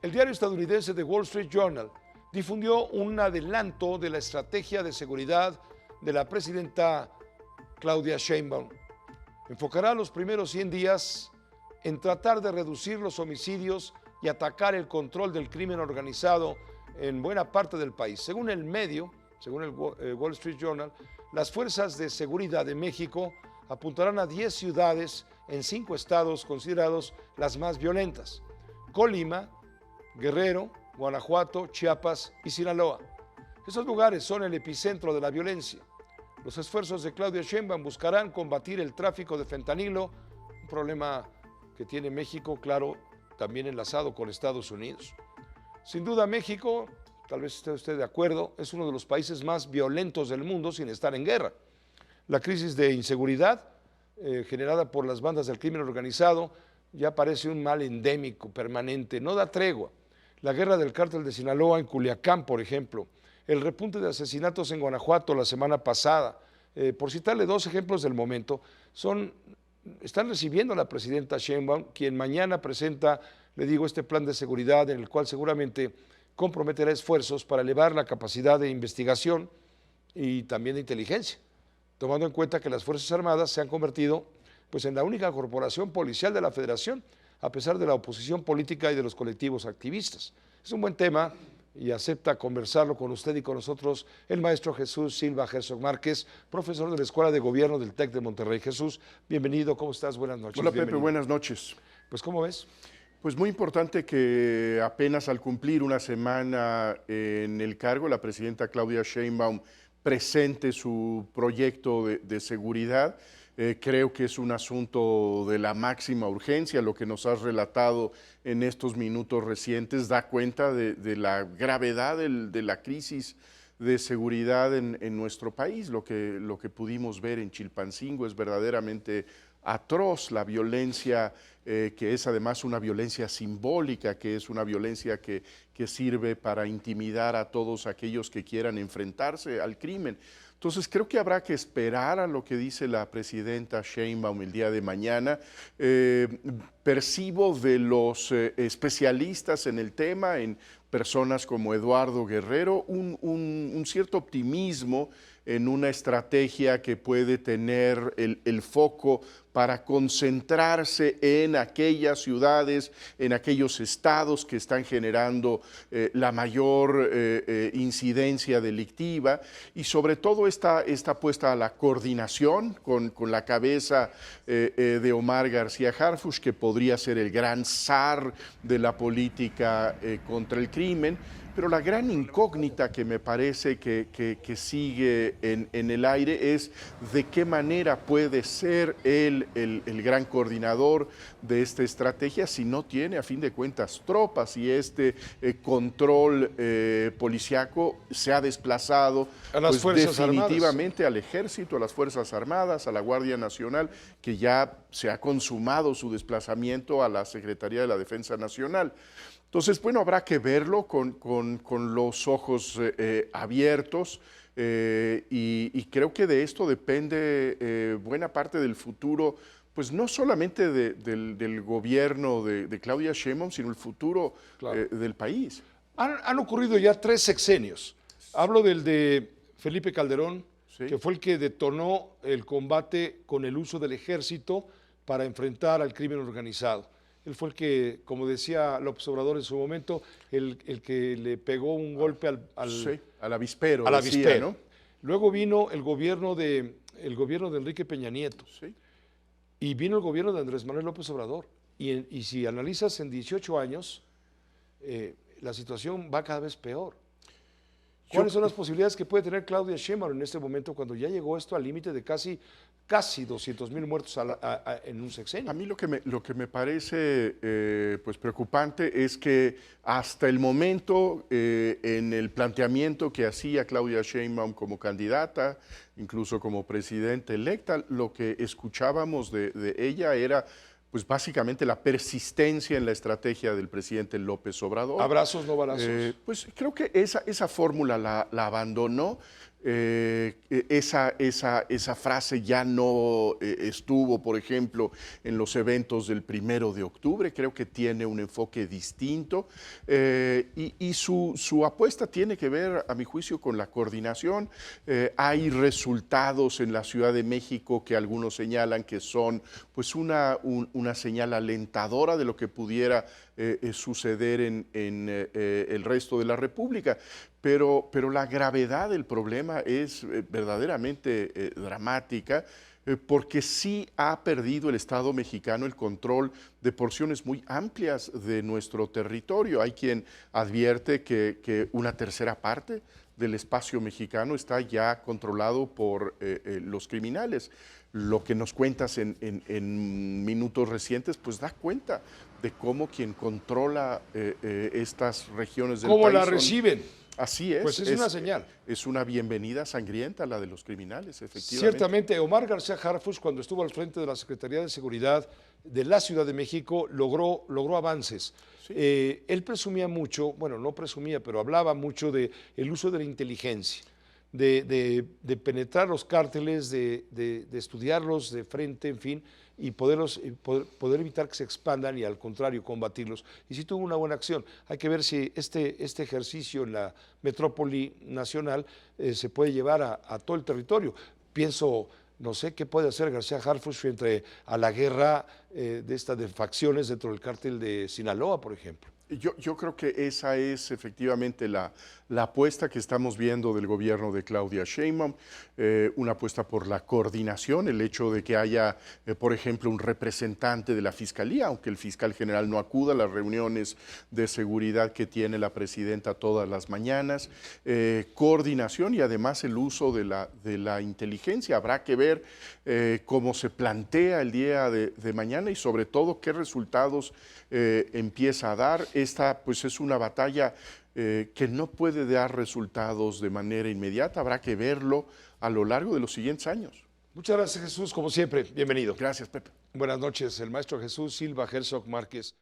El diario estadounidense The Wall Street Journal difundió un adelanto de la estrategia de seguridad de la presidenta Claudia Sheinbaum. Enfocará los primeros 100 días en tratar de reducir los homicidios y atacar el control del crimen organizado en buena parte del país. Según el medio, según el Wall Street Journal, las fuerzas de seguridad de México apuntarán a 10 ciudades en 5 estados considerados las más violentas: Colima, Guerrero, Guanajuato, Chiapas y Sinaloa. Esos lugares son el epicentro de la violencia. Los esfuerzos de Claudia Sheinbaum buscarán combatir el tráfico de fentanilo, un problema que tiene México, claro, también enlazado con Estados Unidos. Sin duda, México, tal vez esté usted de acuerdo, es uno de los países más violentos del mundo sin estar en guerra. La crisis de inseguridad generada por las bandas del crimen organizado ya parece un mal endémico, permanente, no da tregua. La guerra del cártel de Sinaloa en Culiacán, por ejemplo, el repunte de asesinatos en Guanajuato la semana pasada, por citarle 2 ejemplos del momento, están recibiendo a la presidenta Sheinbaum, quien mañana presenta, le digo, este plan de seguridad en el cual seguramente comprometerá esfuerzos para elevar la capacidad de investigación y también de inteligencia, tomando en cuenta que las Fuerzas Armadas se han convertido pues, en la única corporación policial de la Federación, a pesar de la oposición política y de los colectivos activistas. Es un buen tema y acepta conversarlo con usted y con nosotros el maestro Jesús Silva Herzog Márquez, profesor de la Escuela de Gobierno del TEC de Monterrey. Jesús, bienvenido, ¿cómo estás? Buenas noches. Hola Pepe, bienvenido. buenas noches. Pues, ¿cómo ves? Pues muy importante que apenas al cumplir una semana en el cargo, la presidenta Claudia Sheinbaum presente su proyecto de seguridad. Creo que es un asunto de la máxima urgencia. Lo que nos has relatado en estos minutos recientes da cuenta de la gravedad de la crisis de seguridad en nuestro país. Lo que pudimos ver en Chilpancingo es verdaderamente atroz. La violencia que es además una violencia simbólica, que es una violencia que sirve para intimidar a todos aquellos que quieran enfrentarse al crimen. Entonces creo que habrá que esperar a lo que dice la presidenta Sheinbaum el día de mañana. Percibo de los especialistas en el tema, en personas como Eduardo Guerrero, un cierto optimismo en una estrategia que puede tener el foco para concentrarse en aquellas ciudades, en aquellos estados que están generando la mayor incidencia delictiva, y sobre todo está puesta a la coordinación con la cabeza de Omar García Harfuch, que podría ser el gran zar de la política contra el crimen. Pero la gran incógnita que me parece que sigue en el aire es de qué manera puede ser él el gran coordinador de esta estrategia si no tiene a fin de cuentas tropas, y este control policiaco se ha desplazado a las Fuerzas definitivamente Armadas, al Ejército, a las Fuerzas Armadas, a la Guardia Nacional, que ya se ha consumado su desplazamiento a la Secretaría de la Defensa Nacional. Entonces, bueno, habrá que verlo con los ojos abiertos y creo que de esto depende buena parte del futuro, pues no solamente del gobierno de Claudia Sheinbaum, sino el futuro del país. Han ocurrido ya 3 sexenios. Hablo del de Felipe Calderón, sí, que fue el que detonó el combate con el uso del ejército para enfrentar al crimen organizado. Él fue el que, como decía López Obrador en su momento, el que le pegó un golpe al avispero. Al avispero. ¿No? Luego vino el gobierno de Enrique Peña Nieto. Sí. Y vino el gobierno de Andrés Manuel López Obrador. Y si analizas en 18 años, la situación va cada vez peor. ¿Cuáles son las posibilidades que puede tener Claudia Sheinbaum en este momento, cuando ya llegó esto al límite de casi 200,000 muertos en un sexenio? A mí lo que me parece pues preocupante es que hasta el momento, en el planteamiento que hacía Claudia Sheinbaum como candidata, incluso como presidenta electa, lo que escuchábamos de ella era pues básicamente la persistencia en la estrategia del presidente López Obrador. Abrazos, no balazos. Pues creo que esa fórmula la abandonó. esa frase ya no estuvo, por ejemplo, en los eventos del 1 de octubre. Creo que tiene un enfoque distinto y su apuesta tiene que ver, a mi juicio, con la coordinación. Hay resultados en la Ciudad de México que algunos señalan que son pues una señal alentadora de lo que pudiera suceder en el resto de la República. Pero la gravedad del problema es verdaderamente dramática, porque sí ha perdido el Estado mexicano el control de porciones muy amplias de nuestro territorio. Hay quien advierte que una tercera parte del espacio mexicano está ya controlado por los criminales. Lo que nos cuentas en minutos recientes, pues da cuenta de cómo quien controla estas regiones del país. ¿Cómo la reciben? Así es. Pues es una señal. Es una bienvenida sangrienta la de los criminales, efectivamente. Ciertamente, Omar García Harfuch, cuando estuvo al frente de la Secretaría de Seguridad de la Ciudad de México, logró avances. Sí. Él presumía mucho, bueno, no presumía, pero hablaba mucho del uso de la inteligencia, de penetrar los cárteles, de estudiarlos de frente, en fin, y poder evitar que se expandan y al contrario combatirlos. Y sí tuvo una buena acción. Hay que ver si este ejercicio en la metrópoli nacional se puede llevar a todo el territorio. Pienso, no sé qué puede hacer García Harfuch frente a la guerra de facciones dentro del cártel de Sinaloa, por ejemplo. Yo creo que esa es efectivamente la apuesta que estamos viendo del gobierno de Claudia Sheinbaum, una apuesta por la coordinación, el hecho de que haya, por ejemplo, un representante de la Fiscalía, aunque el fiscal general no acuda a las reuniones de seguridad que tiene la presidenta todas las mañanas, coordinación y además el uso de la inteligencia. Habrá que ver cómo se plantea el día de mañana y sobre todo qué resultados empieza a dar. Esta pues es una batalla que no puede dar resultados de manera inmediata, habrá que verlo a lo largo de los siguientes años. Muchas gracias, Jesús, como siempre, bienvenido. Gracias, Pepe. Buenas noches, el maestro Jesús Silva Herzog Márquez.